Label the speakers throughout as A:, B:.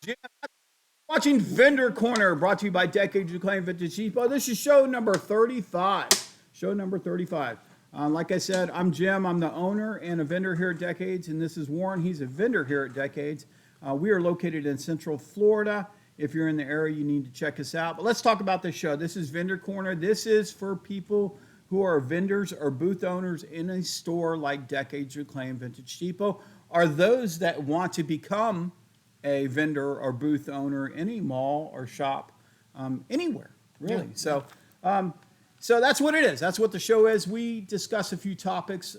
A: Jim, watching Vendor Corner, brought to you by Decades Reclaimed Vintage Depot. This is show number 35. Show number 35. Like I said, I'm Jim. I'm the owner and a vendor here at Decades, and this is Warren. He's a vendor here at Decades. We are located in Central Florida. If you're in the area, you need to check us out. But let's talk about this show. This is Vendor Corner. This is for people who are vendors or booth owners in a store like Decades Reclaimed Vintage Depot, or those that want to become a vendor or booth owner in a mall or shop, anywhere, really. So that's what it is. That's what the show is. We discuss a few topics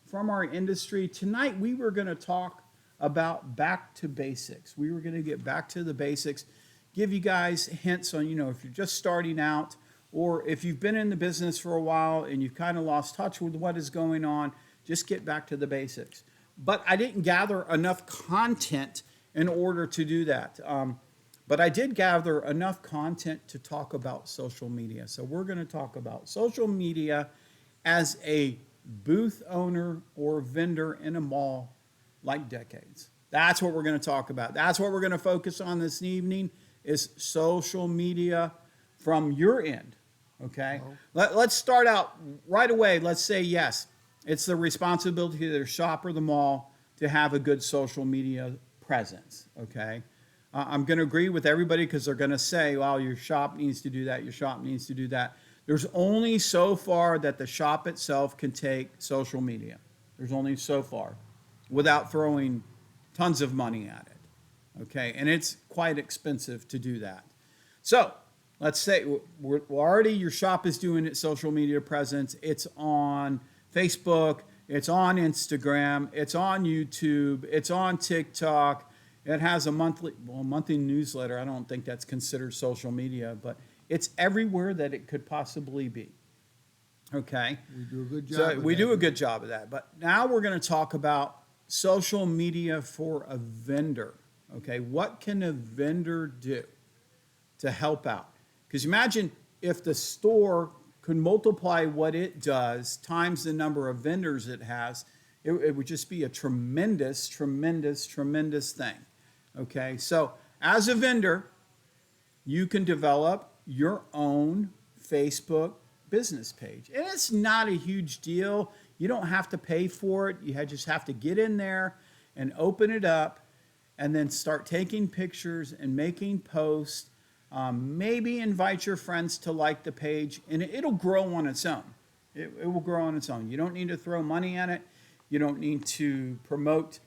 A: from our industry. Tonight, we were going to talk about back to basics. We were going to get back to the basics, give you guys hints on, if you're just starting out, or if you've been in the business for a while and you've kind of lost touch with what is going on, just get back to the basics. But I didn't gather enough content in order to do that. But I did gather enough content to talk about social media. So we're going to talk about social media as a booth owner or vendor in a mall like Decades. That's what we're going to talk about. That's what we're going to focus on this evening is social media from your end. Okay? Let's start out right away. Let's say yes, it's the responsibility of the shop or the mall to have a good social media presence. Okay? I'm going to agree with everybody because they're going to say, well, your shop needs to do that. Your shop needs to do that. There's only so far that the shop itself can take social media. There's only so far without throwing tons of money at it. Okay. And it's quite expensive to do that. So let's say we're already your shop is doing its social media presence. It's on Facebook. It's on Instagram. It's on YouTube. It's on TikTok. It has a monthly newsletter. I don't think that's considered social media, but it's everywhere that it could possibly be. Okay?
B: We do a good job.
A: So we do a good job of that. But now we're going to talk about social media for a vendor. Okay? What can a vendor do to help out? Because imagine if the store could multiply what it does times the number of vendors it has, it would just be a tremendous, tremendous, tremendous thing. Okay, so as a vendor, you can develop your own Facebook business page. And it's not a huge deal. You don't have to pay for it. You just have to get in there and open it up and then start taking pictures and making posts. Maybe invite your friends to like the page, and it'll grow on its own. It will grow on its own. You don't need to throw money at it. You don't need to promote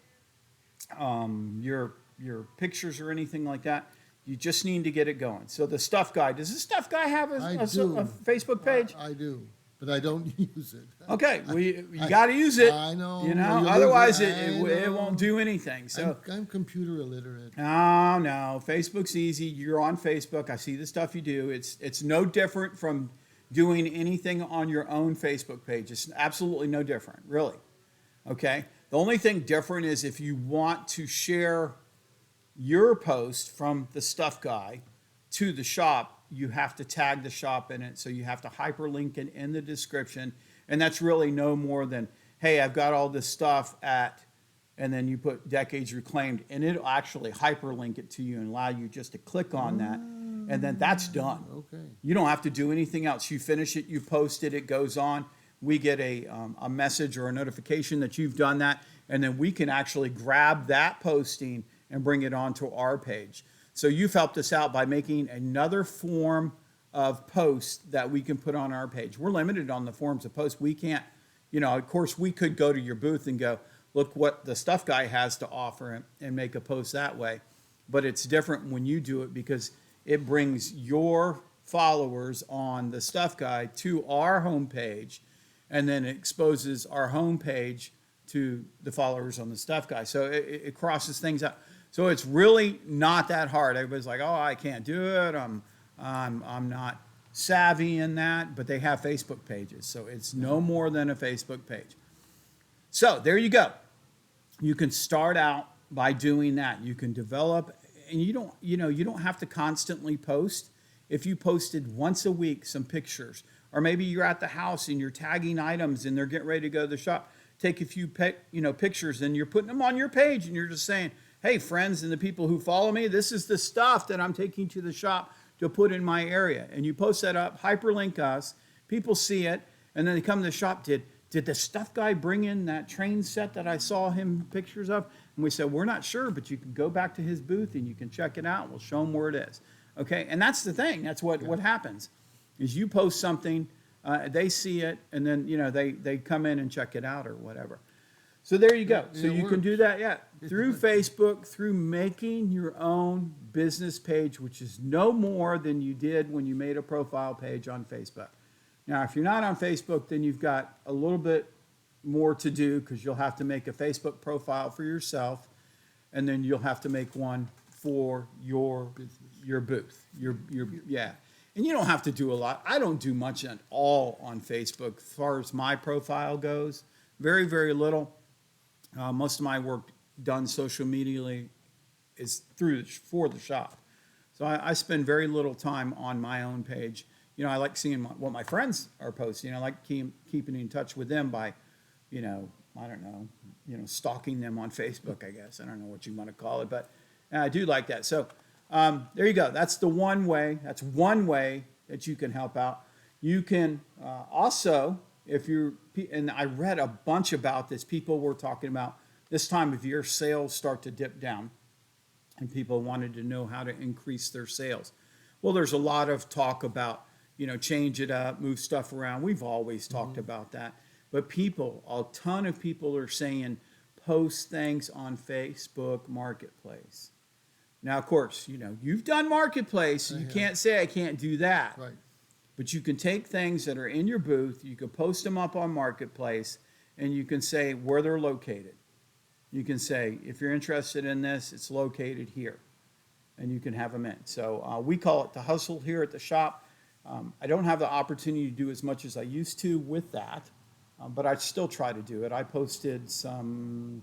A: your pictures or anything like that. You just need to get it going. So the Stuff Guy, does the Stuff Guy have a Facebook page?
B: I do, but I don't use it.
A: Okay, you got to use it.
B: I know.
A: Otherwise it won't do anything. So
B: I'm computer illiterate.
A: No, Facebook's easy. You're on Facebook. I see the stuff you do. It's no different from doing anything on your own Facebook page. It's absolutely no different, really. Okay? The only thing different is if you want to share your post from the Stuff Guy to the shop, you have to tag the shop in it. So you have to hyperlink it in the description. And that's really no more than, hey, I've got all this stuff at, and then you put Decades Reclaimed, and it'll actually hyperlink it to you and allow you just to click on that. And then that's done.
B: Okay.
A: You don't have to do anything else. You finish it, you post it, it goes on. We get a message or a notification that you've done that, and then we can actually grab that posting and bring it onto our page. So you've helped us out by making another form of post that we can put on our page. We're limited on the forms of post. We can't, of course, we could go to your booth and go, look what the Stuff Guy has to offer and make a post that way. But it's different when you do it because it brings your followers on the Stuff Guy to our homepage, and then it exposes our homepage to the followers on the Stuff Guy. So it crosses things out. So it's really not that hard. Everybody's like, oh, I can't do it. I'm not savvy in that, but they have Facebook pages. So it's no more than a Facebook page. So there you go. You can start out by doing that. You can develop, and you don't have to constantly post. If you posted once a week some pictures, or maybe you're at the house and you're tagging items and they're getting ready to go to the shop, take a few pictures and you're putting them on your page and you're just saying, hey, friends and the people who follow me, this is the stuff that I'm taking to the shop to put in my area. And you post that up, hyperlink us, people see it, and then they come to the shop. Did the stuff guy bring in that train set that I saw him pictures of? And we said, we're not sure, but you can go back to his booth and you can check it out. We'll show him where it is. Okay, and that's the thing. That's what happens, is you post something, they see it, and then they come in and check it out or whatever. So there you go.
B: Yeah,
A: So
B: it
A: you can do
B: works.
A: that, yeah, through Facebook, through making your own business page, which is no more than you did when you made a profile page on Facebook. Now, if you're not on Facebook, then you've got a little bit more to do, because you'll have to make a Facebook profile for yourself, and then you'll have to make one for your booth. Yeah. And you don't have to do a lot. I don't do much at all on Facebook as far as my profile goes. Very, very little. Most of my work done social media is for the shop. So I spend very little time on my own page. I like seeing what my friends are posting. I like keeping in touch with them by, I don't know, stalking them on Facebook, I guess. I don't know what you want to call it, but I do like that. So there you go. That's the one way. That's one way that you can help out. You can also, and I read a bunch about this. People were talking about this time of year, sales start to dip down, and people wanted to know how to increase their sales. Well, there's a lot of talk about, change it up, move stuff around. We've always talked about that. But a ton of people are saying, post things on Facebook Marketplace. Now, of course, you've done Marketplace. You can't say I can't do that.
B: Right.
A: But you can take things that are in your booth, you can post them up on Marketplace, and you can say where they're located. You can say, if you're interested in this, it's located here, and you can have them in. So we call it the hustle here at the shop. I don't have the opportunity to do as much as I used to with that, but I still try to do it. I posted some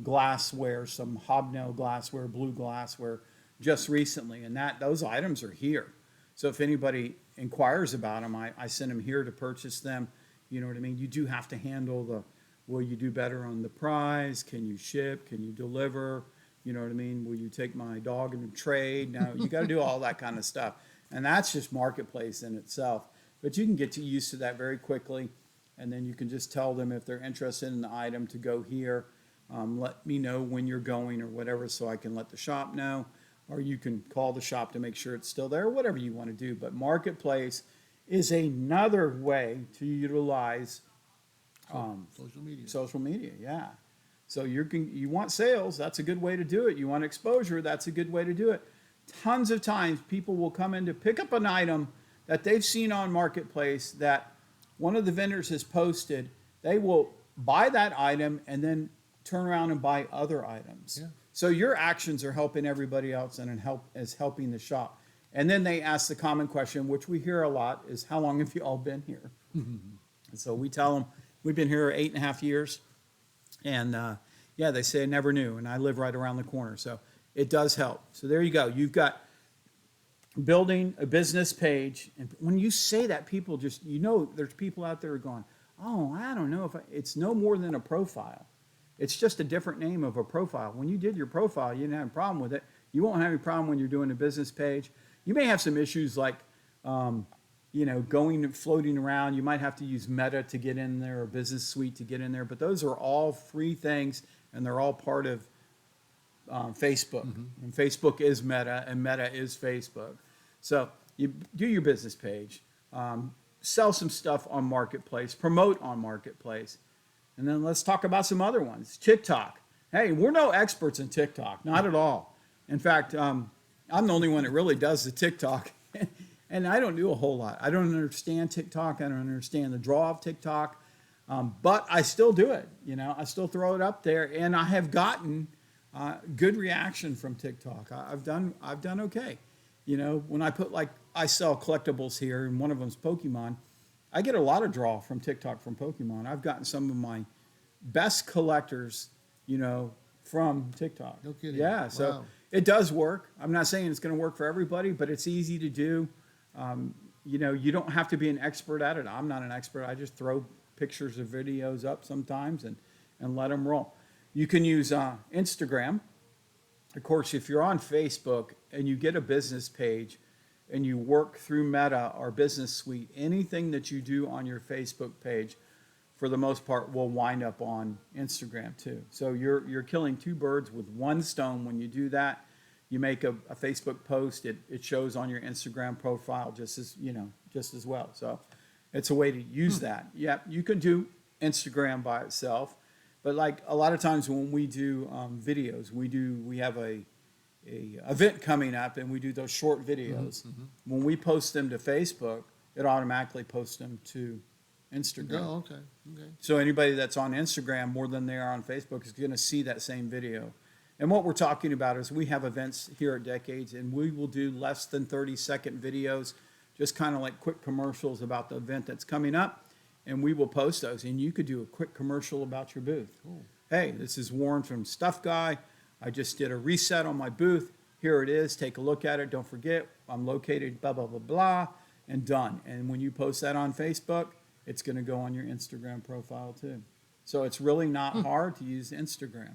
A: glassware, some hobnail glassware, blue glassware, just recently, and those items are here. So if anybody inquires about them, I send them here to purchase them. You know what I mean? You do have to handle will you do better on the price? Can you ship? Can you deliver? You know what I mean? Will you take my dog in a trade? Now, you got to do all that kind of stuff. And that's just Marketplace in itself. But you can get used to that very quickly. And then you can just tell them if they're interested in the item to go here. Let me know when you're going or whatever, so I can let the shop know. Or you can call the shop to make sure it's still there, whatever you want to do. But Marketplace is another way to utilize
B: Social media.
A: social media, yeah. So you want sales, that's a good way to do it. You want exposure, that's a good way to do it. Tons of times people will come in to pick up an item that they've seen on Marketplace that one of the vendors has posted. They will buy that item and then turn around and buy other items.
B: Yeah.
A: So your actions are helping everybody else and is helping the shop. And then they ask the common question, which we hear a lot, is how long have you all been here? And so we tell them, we've been here 8.5 years. And yeah, they say I never knew. And I live right around the corner. So it does help. So there you go. You've got building a business page. And when you say that, people just, there's people out there going, oh, I don't know it's no more than a profile. It's just a different name of a profile. When you did your profile, you didn't have a problem with it. You won't have any problem when you're doing a business page. You may have some issues like, floating around. You might have to use Meta to get in there or Business Suite to get in there. But those are all free things, and they're all part of Facebook. And Facebook is Meta, and Meta is Facebook. So you do your business page, sell some stuff on Marketplace, promote on Marketplace. And then let's talk about some other ones. TikTok. Hey, we're no experts in TikTok, not at all. In fact, I'm the only one that really does the TikTok. And I don't do a whole lot. I don't understand TikTok. I don't understand the draw of TikTok. But I still do it. I still throw it up there. And I have gotten good reaction from TikTok. I've done okay. When I sell collectibles here, and one of them's Pokemon, I get a lot of draw from TikTok from Pokemon. I've gotten some of my best collectors, from TikTok.
B: No kidding.
A: Yeah, so
B: Wow.
A: it does work. I'm not saying it's going to work for everybody, but it's easy to do. You don't have to be an expert at it. I'm not an expert. I just throw pictures of videos up sometimes and let them roll. You can use Instagram. of course, if you're on Facebook and you get a business page and you work through Meta or Business Suite, anything that you do on your Facebook page, for the most part, will wind up on Instagram too. So you're killing two birds with one stone when you do that. You make a Facebook post, it shows on your Instagram profile just as well. So it's a way to use that. Yeah, you can do Instagram by itself, but like a lot of times when we do videos, we have a event coming up and we do those short videos. When we post them to Facebook, it automatically posts them to Instagram.
B: Oh, okay, okay.
A: So anybody that's on Instagram more than they are on Facebook is going to see that same video. And what we're talking about is we have events here at Decades, and we will do less than 30-second videos, just kind of like quick commercials about the event that's coming up, and we will post those. And you could do a quick commercial about your booth.
B: Cool.
A: Hey, this is Warren from Stuff Guy. I just did a reset on my booth. Here it is. Take a look at it. Don't forget, I'm located blah, blah, blah, blah, and done. And when you post that on Facebook, it's going to go on your Instagram profile too. So it's really not hard to use Instagram.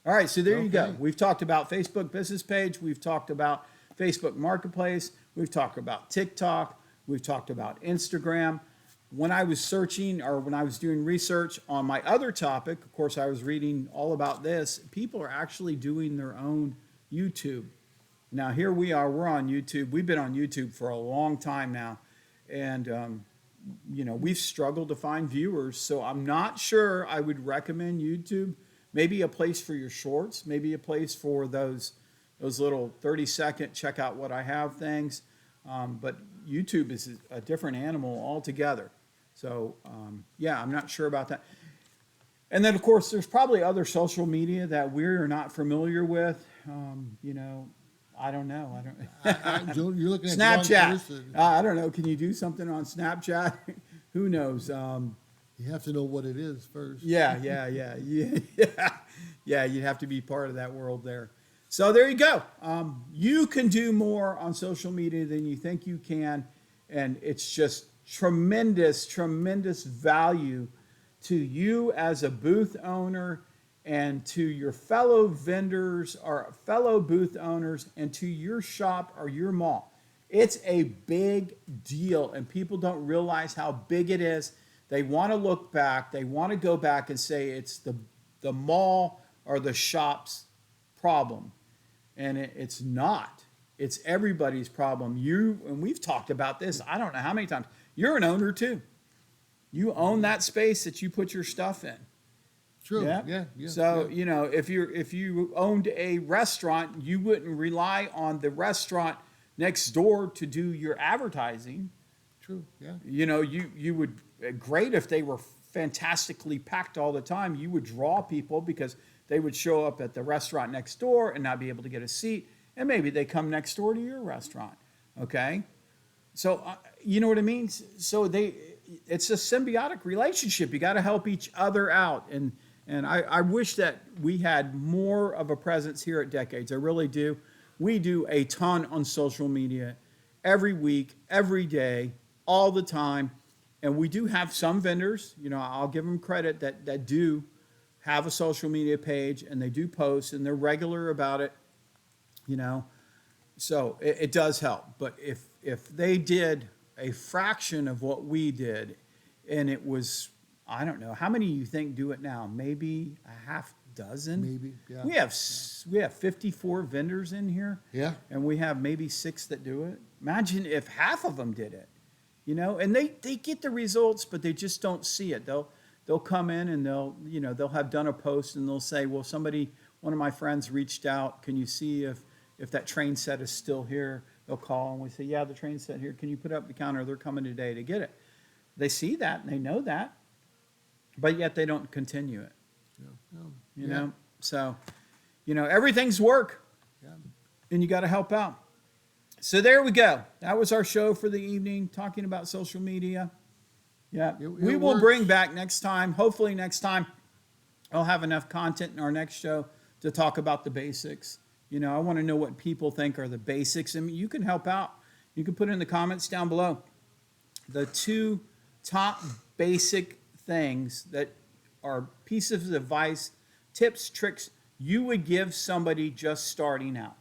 A: All right, so there you go.
B: Okay.
A: We've talked about Facebook business page. We've talked about Facebook Marketplace. We've talked about TikTok. We've talked about Instagram. When I was searching or when I was doing research on my other topic, of course, I was reading all about this. People are actually doing their own YouTube. Now, here we are. We're on YouTube. We've been on YouTube for a long time now. And, we've struggled to find viewers. So I'm not sure I would recommend YouTube. Maybe a place for your shorts, maybe a place for those little 30-second check out what I have things. But YouTube is a different animal altogether. So, I'm not sure about that. And then, of course, there's probably other social media that we're not familiar with. I don't know.
B: You're looking at
A: Snapchat. I don't know. Can you do something on Snapchat? Who knows?
B: You have to know what it is first.
A: Yeah. You'd have to be part of that world there. So there you go. You can do more on social media than you think you can, and it's just tremendous value to you as a booth owner and to your fellow vendors or fellow booth owners and to your shop or your mall. It's a big deal, and people don't realize how big it is. They want to look back. They want to go back and say it's the mall or the shop's problem. And it's not. It's everybody's problem. And we've talked about this, I don't know how many times. You're an owner too. You own that space that you put your stuff in.
B: True.
A: Yeah.
B: Yeah.
A: So, if you owned a restaurant, you wouldn't rely on the restaurant next door to do your advertising.
B: True. Yeah.
A: You would, great if they were fantastically packed all the time. You would draw people because they would show up at the restaurant next door and not be able to get a seat. And maybe they come next door to your restaurant. Okay. So, you know what I mean? So it's a symbiotic relationship. You got to help each other out. And I wish that we had more of a presence here at Decades. I really do. We do a ton on social media every week, every day, all the time. And we do have some vendors, I'll give them credit that do have a social media page and they do post and they're regular about it, So it does help. But if they did a fraction of what we did, and it was, I don't know, how many you think do it now? Maybe a half dozen?
B: Maybe, yeah.
A: We have 54 vendors in here.
B: Yeah.
A: And we have maybe 6 that do it. Imagine if half of them did it, and they get the results, but they just don't see it. They'll come in and they'll have done a post and they'll say, well, one of my friends reached out. Can you see if that train set is still here? They'll call and we say, yeah, the train set here. Can you put up the counter? They're coming today to get it. They see that and they know that, but yet they don't continue it.
B: Yeah.
A: So, everything's work.
B: Yeah.
A: And you got to help out. So there we go. That was our show for the evening, talking about social media. Yeah, we will bring back next time. Hopefully next time I'll have enough content in our next show to talk about the basics. I want to know what people think are the basics. I mean, you can help out. You can put in the comments down below the 2 top basic things that are pieces of advice, tips, tricks you would give somebody just starting out.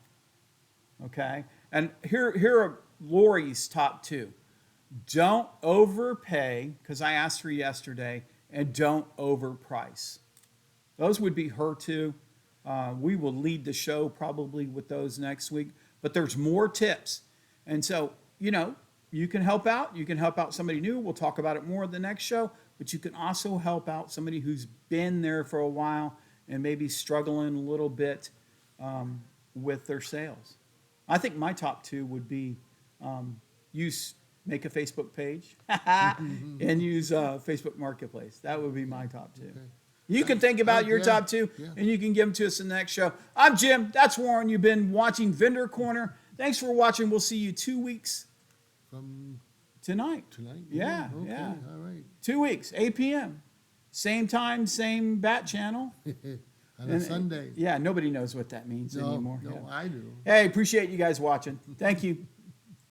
A: Okay? And here are Lori's top 2. Don't overpay, because I asked her yesterday, and don't overprice. Those would be her 2. We will lead the show probably with those next week, but there's more tips. And so, you can help out. You can help out somebody new. We'll talk about it more in the next show, but you can also help out somebody who's been there for a while and maybe struggling a little bit with their sales. I think my top 2 would be make a Facebook page and use Facebook Marketplace. That would be my top 2.
B: Okay.
A: You can think about your
B: yeah,
A: top 2,
B: yeah.
A: and you can give them to us in the next show. I'm Jim. That's Warren. You've been watching Vendor Corner. Thanks for watching. We'll see you 2 weeks
B: From
A: tonight.
B: tonight?
A: Yeah,
B: Okay,
A: yeah.
B: all right.
A: 2 weeks, 8 p.m. Same time, same bat channel.
B: On a Sunday.
A: Yeah, nobody knows what that means
B: No,
A: anymore.
B: no,
A: Yeah.
B: I do.
A: Hey, appreciate you guys watching. Thank you.